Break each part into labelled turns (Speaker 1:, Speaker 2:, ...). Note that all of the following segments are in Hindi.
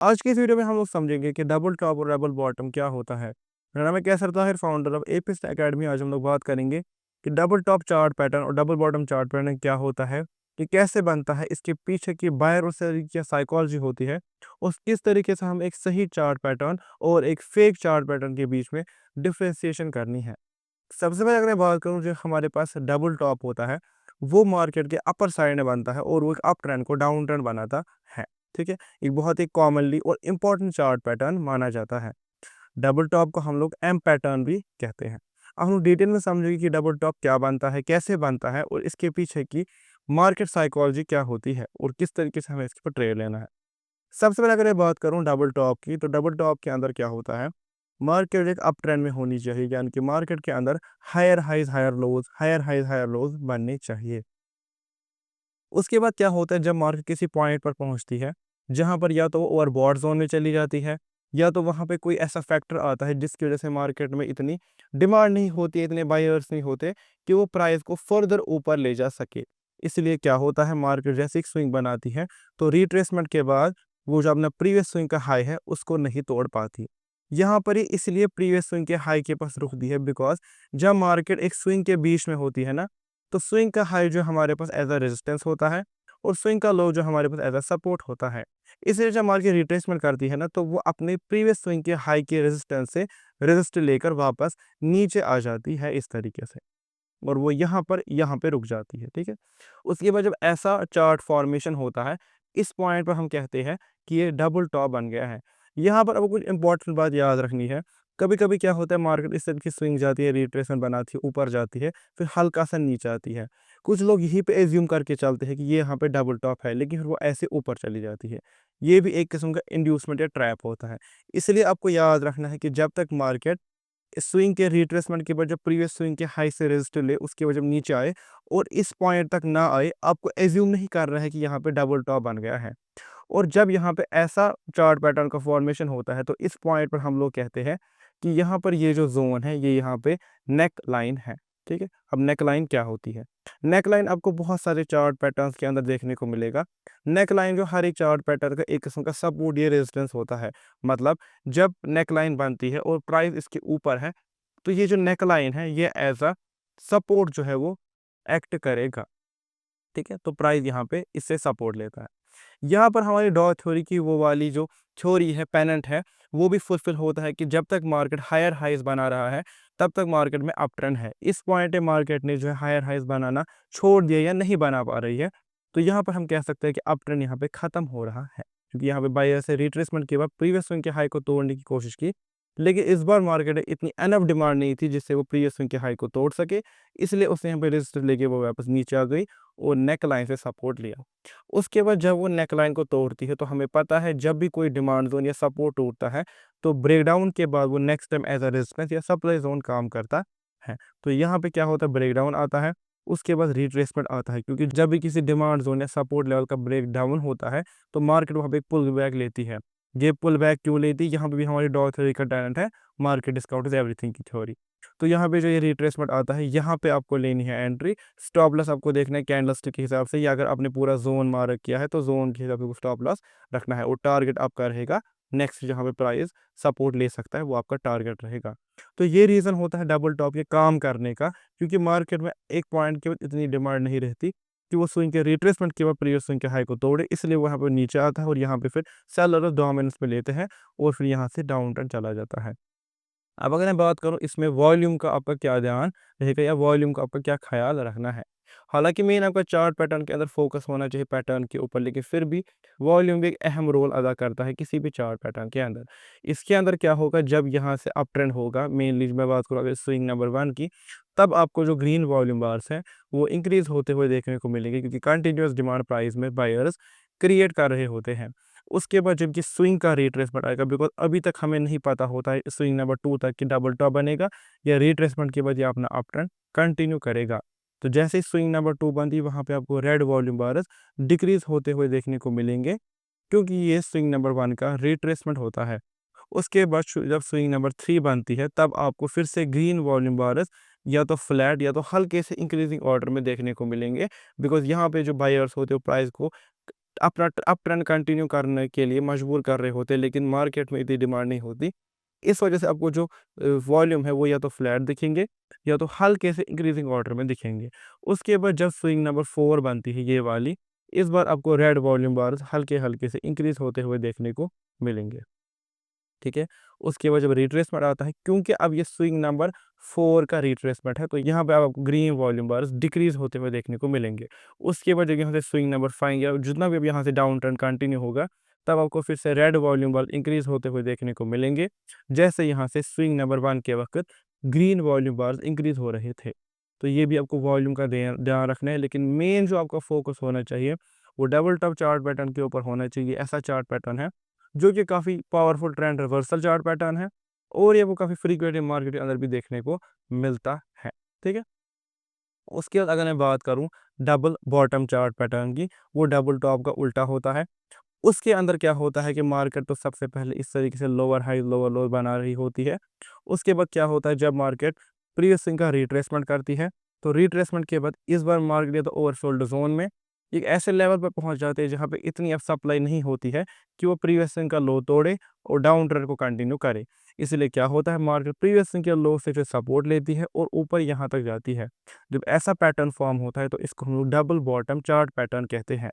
Speaker 1: आज की इस वीडियो में हम लोग समझेंगे कि डबल टॉप और डबल बॉटम क्या होता है। मेरा नाम है कैसर ताहिर, फाउंडर ऑफ एपिस्ट एकेडमी। आज हम लोग बात करेंगे कि डबल टॉप चार्ट पैटर्न और डबल बॉटम चार्ट पैटर्न क्या होता है, कि कैसे बनता है, इसके पीछे की बायर और सेलर की क्या साइकोलॉजी होती है, और किस तरीके से हम एक सही चार्ट पैटर्न और एक फेक चार्ट पैटर्न के बीच में डिफ्रेंसिएशन करनी है। सबसे पहले अगर मैं बात करूँ, जो हमारे पास डबल टॉप होता है वो मार्केट के अपर साइड में बनता है और वो एक अप ट्रेंड को डाउन ट्रेंड बनाता है। ठीक है, एक बहुत ही कॉमनली और इम्पोर्टेंट चार्ट पैटर्न माना जाता है। डबल टॉप को हम लोग एम पैटर्न भी कहते हैं। अब हम डिटेल में समझेंगे कि डबल टॉप क्या बनता है, कैसे बनता है, और इसके पीछे की मार्केट साइकोलॉजी क्या होती है और किस तरीके से हमें इसके पर ट्रेड लेना है। सबसे पहले अगर मैं बात करूं डबल टॉप की, तो डबल टॉप के अंदर क्या होता है, मार्केट एक अप ट्रेंड में होनी चाहिए, यानी कि मार्केट के अंदर higher highs higher lows, higher highs higher lows बनने चाहिए। उसके बाद क्या होता है, जब मार्केट किसी पॉइंट पर पहुंचती है जहां पर या तो वो ओवरबॉट जोन में चली जाती है, या तो वहां पे कोई ऐसा फैक्टर आता है जिसकी वजह से मार्केट में इतनी डिमांड नहीं होती, इतने बायर्स नहीं होते कि वो प्राइस को फर्दर ऊपर ले जा सके। इसलिए क्या होता है, मार्केट जैसे एक स्विंग बनाती है तो रिट्रेसमेंट के बाद वो जो अपना प्रीवियस स्विंग का हाई है उसको नहीं तोड़ पाती। यहाँ पर ही इसलिए प्रीवियस स्विंग के हाई के पास रुकती है, बिकॉज जब मार्केट एक स्विंग के बीच में होती है ना, तो स्विंग का हाई जो हमारे पास एज अ रेजिस्टेंस होता है और स्विंग का लो जो हमारे पास एज अ सपोर्ट होता है। इसलिए जब मार्केट रिट्रेसमेंट करती है ना, तो वो अपने प्रीवियस स्विंग के हाई के रेजिस्टेंस से रेजिस्ट लेकर वापस नीचे आ जाती है इस तरीके से, और वो यहाँ पे रुक जाती है। ठीक है, उसके बाद जब ऐसा चार्ट फॉर्मेशन होता है, इस पॉइंट पर हम कहते हैं कि ये डबल टॉप बन गया है। यहाँ पर अब कुछ इंपॉर्टेंट बात याद रखनी है। कभी कभी क्या होता है, मार्केट इस तरह की स्विंग जाती है, रिट्रेसमेंट बनाती है, ऊपर जाती है, फिर हल्का सा नीचे आती है। कुछ लोग यहीं पे एज्यूम करके चलते हैं कि ये यहाँ पे डबल टॉप है, लेकिन फिर वो ऐसे ऊपर चली जाती है। ये भी एक किस्म का इंड्यूसमेंट या ट्रैप होता है। इसलिए आपको याद रखना है कि जब तक मार्केट स्विंग के रिट्रेसमेंट के बाद जब प्रीवियस स्विंग के हाई से रेजिस्टर ले, उसके बाद जब नीचे आए और इस पॉइंट तक ना आए, आपको एज्यूम नहीं कर रहा है कि यहाँ पे डबल टॉप बन गया है। और जब यहाँ पे ऐसा चार्ट पैटर्न का फॉर्मेशन होता है, तो इस पॉइंट पर हम लोग कहते हैं कि यहाँ पर ये जो जोन है ये यहाँ पे नेक लाइन है। ठीक है, अब नेक लाइन क्या होती है? नेक लाइन आपको बहुत सारे चार्ट पैटर्न्स के अंदर देखने को मिलेगा। नेक लाइन जो हर एक चार्ट पैटर्न का एक किस्म का सपोर्ट या रेजिस्टेंस होता है। मतलब जब नेक लाइन बनती है और प्राइस इसके ऊपर है, तो ये जो नेक लाइन है ये एज अ सपोर्ट जो है वो एक्ट करेगा। ठीक है, तो प्राइस यहाँ पे इससे सपोर्ट लेता है। यहाँ पर हमारी डॉ थ्योरी की वो वाली जो थ्योरी है, पेनेंट है, वो भी फुलफिल होता है कि जब तक मार्केट हायर हाइज बना रहा है तब तक मार्केट में अप ट्रेंड है। इस पॉइंट पे मार्केट ने जो है हायर हाइज बनाना छोड़ दिया या नहीं बना पा रही है, तो यहाँ पर हम कह सकते हैं कि अप ट्रेंड यहाँ पे खत्म हो रहा है, क्योंकि यहाँ पे बायर से रिट्रेसमेंट के बाद प्रीवियस स्विंग के हाई को तोड़ने की कोशिश की, लेकिन इस बार मार्केट में इतनी एनफ डिमांड नहीं थी जिससे वो प्रीवियस स्विंग के हाई को तोड़ सके। इसलिए उसने यहाँ पे रेजिस्टर लेके वो वापस नीचे आ गई और नेक लाइन से सपोर्ट लिया। उसके बाद जब वो नेकलाइन को तोड़ती है, तो हमें पता है जब भी कोई डिमांड जोन या सपोर्ट टूटता है, तो ब्रेकडाउन के बाद वो next time as a resistance या सप्लाई जोन काम करता है। तो यहाँ पे क्या होता है, ब्रेकडाउन आता है, उसके बाद रिट्रेसमेंट आता है, क्योंकि जब भी किसी डिमांड जोन या सपोर्ट लेवल का ब्रेकडाउन होता है तो मार्केट वहाँ पे पुल बैक लेती है। ये पुल बैक क्यों लेती है, यहाँ पे भी हमारी डॉ थ्योरी का टैलेंट है, मार्केट डिस्काउंट इज एवरीथिंग की थ्योरी। तो यहाँ पे जो ये रिट्रेसमेंट आता है, यहाँ पे आपको लेनी है एंट्री। स्टॉप लॉस आपको देखना है कैंडल स्टिक के हिसाब से, या अगर आपने पूरा जोन मार्क किया है तो जोन के हिसाब से स्टॉप लॉस रखना है, और टारगेट आपका रहेगा नेक्स्ट जहाँ पे प्राइस सपोर्ट ले सकता है, वो आपका टारगेट रहेगा। तो ये रीज़न होता है डबल टॉप के काम करने का, क्योंकि मार्केट में एक पॉइंट के बाद इतनी डिमांड नहीं रहती कि वो स्विंग के रिट्रेसमेंट के बाद प्रीवियस स्विंग के हाई को तोड़े, इसलिए वो यहाँ पे नीचे आता है और यहाँ पे फिर सेलर डोमिनेंस में लेते हैं और फिर यहाँ से डाउन ट्रेंड चला जाता है। अब अगर मैं बात करूँ इसमें वॉल्यूम का आपका क्या ध्यान रहेगा या वॉल्यूम का आपका क्या ख्याल रखना है। हालांकि मेन आपका चार्ट पैटर्न के अंदर फोकस होना चाहिए पैटर्न के ऊपर, लेकिन फिर भी वॉल्यूम भी एक अहम रोल अदा करता है किसी भी चार्ट पैटर्न के अंदर। इसके अंदर क्या होगा, जब यहाँ से अप ट्रेंड होगा, मेनली मैं बात करूँ अगर स्विंग नंबर 1 की, तब आपको जो ग्रीन वॉल्यूम बार्स हैं वो इंक्रीज होते हुए देखने को मिलेंगे, क्योंकि कंटिन्यूस डिमांड प्राइस में बायर्स क्रिएट कर रहे होते हैं। उसके बाद जबकि स्विंग का रिट्रेसमेंट आएगा, बिकॉज अभी तक हमें नहीं पता होता है स्विंग नंबर 2 तक कि डबल टॉप बनेगा या रिट्रेसमेंट के बाद ये अपना अप ट्रेंड कंटिन्यू करेगा। तो जैसे ही स्विंग नंबर 2 बनती, वहाँ पे आपको रेड वॉल्यूम बार्स डिक्रीज होते हुए देखने को मिलेंगे, क्योंकि ये स्विंग नंबर 1 का रिट्रेसमेंट होता है। उसके बाद जब स्विंग नंबर 3 बनती है, तब आपको फिर से ग्रीन वॉल्यूम बार्स या तो फ्लैट या तो हल्के से इंक्रीजिंग ऑर्डर में देखने को मिलेंगे, बिकॉज यहाँ पे जो बायर्स होते हैं प्राइस को अपना अप ट्रेंड कंटिन्यू करने के लिए मजबूर कर रहे होते हैं, लेकिन मार्केट में इतनी डिमांड नहीं होती। इस वजह से आपको जो वॉल्यूम है वो या तो फ्लैट दिखेंगे या तो हल्के से इंक्रीजिंग ऑर्डर में दिखेंगे। उसके बाद जब स्विंग नंबर 4 बनती है ये वाली, इस बार आपको रेड वॉल्यूम बार्स हल्के-हल्के से इंक्रीज़ होते हुए देखने को मिलेंगे। ठीक है? उसके बाद जब रिट्रेसमेंट आता है, क्योंकि अब ये स्विंग नंबर 4 का रिट्रेसमेंट है, तो यहाँ पे आपको ग्रीन वॉल्यूम बार्स डिक्रीज़ होते हुए देखने को मिलेंगे। उसके बाद जब यहाँ से स्विंग नंबर 5 या जितना भी अब यहाँ से डाउन ट्रेंड कंटिन्यू होगा, तब आपको फिर से रेड वॉल्यूम बार इंक्रीज़ होते हुए देखने को मिलेंगे। जैसे यहाँ से स्विंग नंबर 1 के वक़्त ग्रीन वॉल्यूम बार्स इंक्रीज़ हो रहे थे। तो ये भी आपको वॉल्यूम का ध्यान रखना है, लेकिन मेन जो आपका फ़ोकस होना चाहिए, वो डबल टॉप चार्ट पैटर्न के ऊपर होना चाहिए। ऐसा चार्ट पैटर्न है जो कि काफ़ी powerful trend reversal chart pattern है और ये वो काफ़ी फ्रीक्वेंटली मार्केट के अंदर भी देखने को मिलता है। ठीक है? उसके बाद अगर मैं बात करूँ डबल बॉटम चार्ट पैटर्न की, वो डबल टॉप का उल्टा होता है। उसके अंदर क्या होता है कि मार्केट तो सबसे पहले इस तरीके से लोअर हाई लोअर लो बना रही होती है। उसके बाद क्या होता है, जब मार्केट प्रीवियस स्विंग का रिट्रेसमेंट करती है, तो रिट्रेसमेंट के बाद इस बार मार्केट या तो ओवरसोल्ड जोन में एक ऐसे लेवल पर पहुंच जाते हैं जहां पे इतनी अब सप्लाई नहीं होती है कि वो प्रीवियस स्विंग का लो तोड़े और डाउन ट्रेंड को कंटिन्यू करे। इसलिए क्या होता है, मार्केट प्रीवियस स्विंग के लो से फिर सपोर्ट लेती है और ऊपर यहाँ तक जाती है। जब ऐसा पैटर्न फॉर्म होता है तो इसको हम लोग डबल बॉटम चार्ट पैटर्न कहते हैं।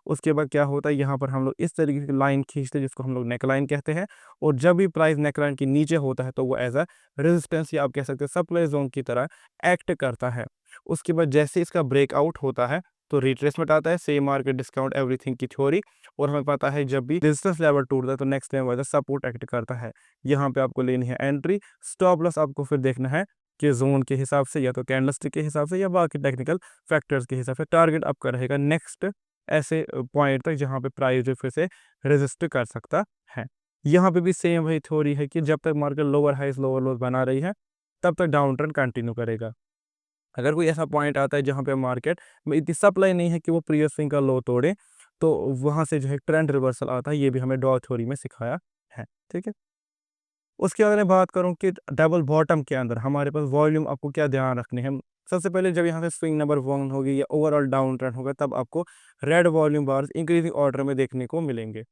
Speaker 1: उसके बाद क्या होता है, यहाँ पर हम लोग इस तरीके की लाइन खींचते हैं जिसको हम लोग नेकलाइन कहते हैं, और जब भी प्राइस नेकलाइन के नीचे होता है तो वो एज अ रेजिस्टेंस या आप कह सकते हैं सप्लाई जोन की तरह एक्ट करता है। उसके बाद जैसे इसका ब्रेकआउट होता है तो रिट्रेसमेंट आता है, सेम मार्केट डिस्काउंट एवरीथिंग की थ्योरी। और हमें पता है जब भी रेजिस्टेंस लेवल टूटता है तो next level as a support act करता है। यहाँ पे आपको लेनी है एंट्री, स्टॉप लॉस आपको फिर देखना है कि जोन के हिसाब से या तो कैंडलस्टिक के हिसाब से या बाकी टेक्निकल फैक्टर्स के हिसाब से। टारगेट आपका रहेगा नेक्स्ट ऐसे पॉइंट तक जहाँ पे प्राइस जो फिर से रेजिस्ट कर सकता है। यहाँ पे भी सेम वही थ्योरी है कि जब तक मार्केट लोअर हाइस लोअर लोज बना रही है तब तक डाउन ट्रेंड कंटिन्यू करेगा। अगर कोई ऐसा पॉइंट आता है जहाँ पे मार्केट में इतनी सप्लाई नहीं है कि वो प्रीवियस स्विंग का लो तोड़े, तो वहाँ से जो है ट्रेंड रिवर्सल आता है। ये भी हमें डॉ थ्योरी में सिखाया है। ठीक है? उसके अगर मैं बात करूँ कि डबल बॉटम के अंदर हमारे पास वॉल्यूम आपको क्या ध्यान रखने हैं। सबसे पहले जब यहाँ से स्विंग नंबर 1 होगी या ओवरऑल डाउन ट्रेंड होगा, तब आपको red volume bars increasing order में देखने को मिलेंगे।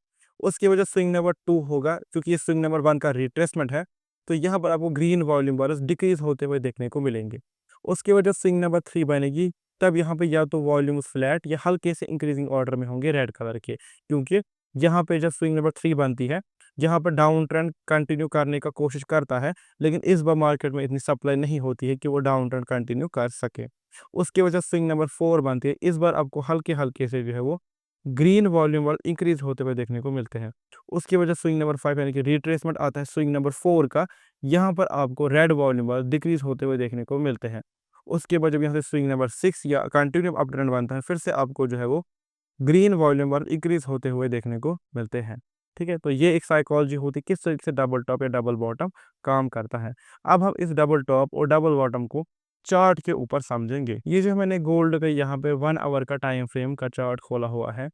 Speaker 1: उसकी वजह स्विंग नंबर 2 होगा, क्योंकि ये स्विंग नंबर 1 का रिट्रेसमेंट है, तो यहाँ पर आपको ग्रीन वॉल्यूम बार्स डिक्रीज होते हुए देखने को मिलेंगे। उसकी वजह स्विंग नंबर 3 बनेगी, तब यहाँ पे या तो वॉल्यूम फ्लैट या हल्के से इंक्रीजिंग ऑर्डर में होंगे रेड कलर के, क्योंकि यहाँ पे जब स्विंग नंबर 3 बनती है, यहाँ पर डाउन ट्रेंड कंटिन्यू करने का कोशिश करता है, लेकिन इस बार मार्केट में इतनी सप्लाई नहीं होती है कि वो डाउन ट्रेंड कंटिन्यू कर सके। उसकी वजह स्विंग नंबर 4 बनती है, इस बार आपको हल्के-हल्के से जो है वो ग्रीन वॉल्यूम वाले इंक्रीज होते हुए देखने को मिलते हैं। उसकी वजह स्विंग नंबर 5 यानी कि रिट्रेसमेंट आता है स्विंग नंबर 4 का, यहाँ पर आपको रेड वॉल्यूम वाले डिक्रीज होते हुए देखने को मिलते हैं। उसके बाद जब यहाँ से स्विंग नंबर 6 या कंटिन्यू अप ट्रेंड बनता है, फिर से आपको जो है वो ग्रीन वॉल्यूम बार इंक्रीज होते हुए देखने को मिलते हैं। ठीक है? तो ये एक साइकोलॉजी होती है किस तरीके से डबल टॉप या डबल बॉटम काम करता है। अब हम इस डबल टॉप और डबल बॉटम को चार्ट के ऊपर समझेंगे। ये जो मैंने गोल्ड का यहाँ पे 1 आवर का टाइम फ्रेम का चार्ट खोला हुआ है,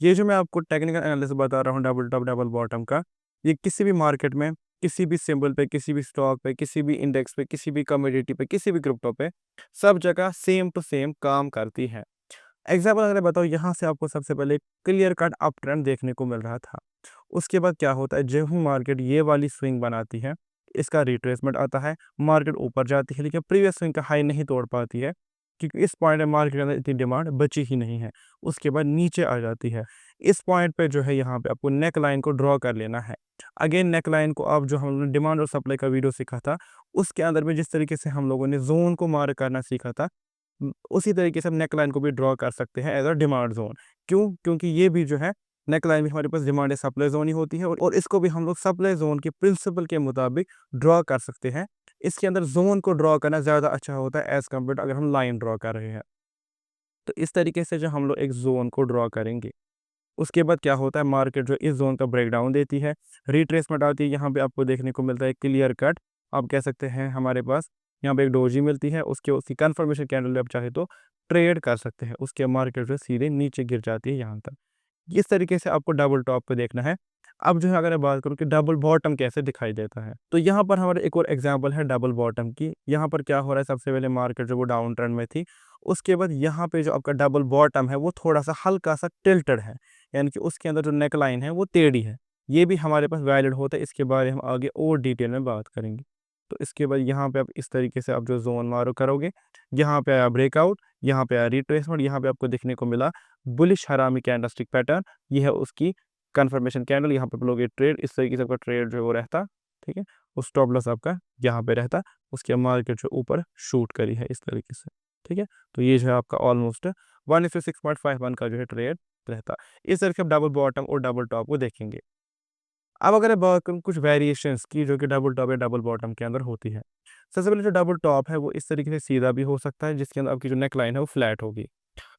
Speaker 1: ये जो मैं आपको टेक्निकल एनालिसिस बता रहा हूँ डबल टॉप डबल बॉटम का, ये किसी भी मार्केट में, किसी भी सिंबल पे, किसी भी स्टॉक पे, किसी भी इंडेक्स पे, किसी भी कमोडिटी पे, किसी भी क्रिप्टो पे, सब जगह सेम टू सेम काम करती है। एग्जाम्पल अगर मैं बताऊँ, यहाँ से आपको सबसे पहले क्लियर कट अप ट्रेंड देखने को मिल रहा था। उसके बाद क्या होता है, जब ही मार्केट ये वाली स्विंग बनाती है, इसका रिट्रेसमेंट आता है, मार्केट ऊपर जाती है, लेकिन प्रीवियस स्विंग का हाई नहीं तोड़ पाती है, क्योंकि इस पॉइंट में मार्केट के अंदर इतनी डिमांड बची ही नहीं है। उसके बाद नीचे आ जाती है। इस पॉइंट पे जो है यहाँ पे आपको नेक लाइन को ड्रॉ कर लेना है। अगेन नेक लाइन को आप जो हम लोगों ने डिमांड और सप्लाई का वीडियो सीखा था, उसके अंदर में जिस तरीके से हम लोगों ने जोन को मार्क करना सीखा था, उसी तरीके से हम नेक लाइन को भी ड्रॉ कर सकते हैं एज अ डिमांड जोन। क्यों? क्योंकि ये भी जो है नेक लाइन भी हमारे पास डिमांड सप्लाई जोन ही होती है, और इसको भी हम लोग सप्लाई जोन के प्रिंसिपल के मुताबिक ड्रॉ कर सकते हैं। इसके अंदर जोन को ड्रॉ करना ज़्यादा अच्छा होता है एज कम्पेयर अगर हम लाइन ड्रॉ कर रहे हैं। तो इस तरीके से जो हम लोग एक जोन को ड्रॉ करेंगे, उसके बाद क्या होता है, मार्केट जो इस जोन का ब्रेकडाउन देती है, रिट्रेसमेंट आती है, यहाँ पे आपको देखने को मिलता है क्लियर कट, आप कह सकते हैं हमारे पास यहाँ पे एक डोजी मिलती है, उसके उसकी कन्फर्मेशन कैंडल आप चाहे तो ट्रेड कर सकते हैं। उसके मार्केट जो सीधे नीचे गिर जाती है यहाँ तक। इस तरीके से आपको डबल टॉप पे देखना है। अब जो है अगर मैं बात करूँ कि डबल बॉटम कैसे दिखाई देता है, तो यहाँ पर हमारा एक और एग्जांपल है डबल बॉटम की। यहाँ पर क्या हो रहा है, सबसे पहले मार्केट जो वो डाउन ट्रेंड में थी, उसके बाद यहाँ पे जो आपका डबल बॉटम है वो थोड़ा-सा हल्का-सा टिल्टेड है, यानी कि उसके अंदर जो नेक लाइन है वो टेढ़ी है। ये भी हमारे पास वैलिड होता है, इसके बारे में हम आगे और डिटेल में बात करेंगे। तो इसके बाद यहाँ पे आप इस तरीके से आप जो ज़ोन मार्क करोगे, यहाँ पे आया ब्रेकआउट, यहाँ पे आया रिट्रेसमेंट, यहाँ पे आपको देखने को मिला बुलिश हरामी कैंडलस्टिक पैटर्न, ये है उसकी कन्फर्मेशन कैंडल। यहाँ पे आप लोगे ट्रेड, इस तरीके से आपका ट्रेड जो है वो रहता, ठीक है। और स्टॉप लॉस आपका यहाँ पे रहता, उसके बाद मार्केट जो ऊपर शूट करी है इस तरीके से, ठीक है। तो ये जो है आपका ऑलमोस्ट 1:6.51 का जो है ट्रेड रहता। इस तरह से आप डबल बॉटम और डबल टॉप को देखेंगे। अब अगर मैं बात करूँ कुछ वेरिएशंस की जो कि डबल टॉप या डबल बॉटम के अंदर होती है। सबसे पहले जो डबल टॉप है वो इस तरीके से सीधा भी हो सकता है, जिसके अंदर आपकी जो नेक लाइन है वो फ्लैट होगी।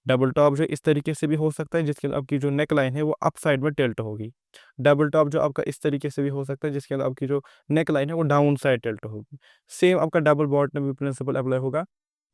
Speaker 1: डबल टॉप जो इस तरीके से भी हो सकता है, जिसके अंदर आपकी जो नेक लाइन है वो अप साइड में टिल्ट होगी। डबल टॉप जो आपका इस तरीके से भी हो सकता है, जिसके अंदर आपकी जो नेक लाइन है वो डाउन साइड टिल्ट होगी। सेम आपका डबल बॉटम में भी प्रिंसिपल अप्लाई होगा।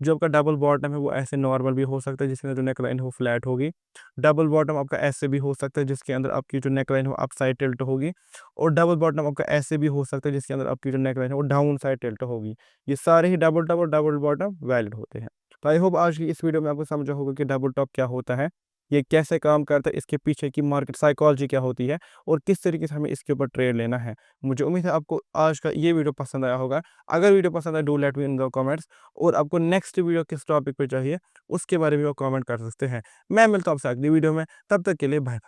Speaker 1: जो आपका डबल बॉटम है वो ऐसे नॉर्मल भी हो सकता है, जिसके अंदर जो नेक लाइन है वो फ्लैट होगी। डबल बॉटम आपका ऐसे भी हो सकता है, जिसके अंदर आपकी जो नेक लाइन है वो अप साइड टिल्ट होगी। और डबल बॉटम आपका ऐसे भी हो सकता है, जिसके अंदर आपकी जो नेक लाइन है वो डाउन साइड टिल्ट होगी। ये सारे ही डबल टॉप और डबल बॉटम वैलिड होते हैं। तो आई होप आज की इस वीडियो में आपको समझा होगा कि डबल टॉप क्या होता है, ये कैसे काम करता है, इसके पीछे की मार्केट साइकोलॉजी क्या होती है और किस तरीके से हमें इसके ऊपर ट्रेड लेना है। मुझे उम्मीद है आपको आज का ये वीडियो पसंद आया होगा। अगर वीडियो पसंद आए, do let me in the comments. और आपको नेक्स्ट वीडियो किस टॉपिक पे चाहिए उसके बारे में आप कमेंट कर सकते हैं। मैं मिलता हूँ आपसे अगली वीडियो में, तब तक के लिए बाय बाय।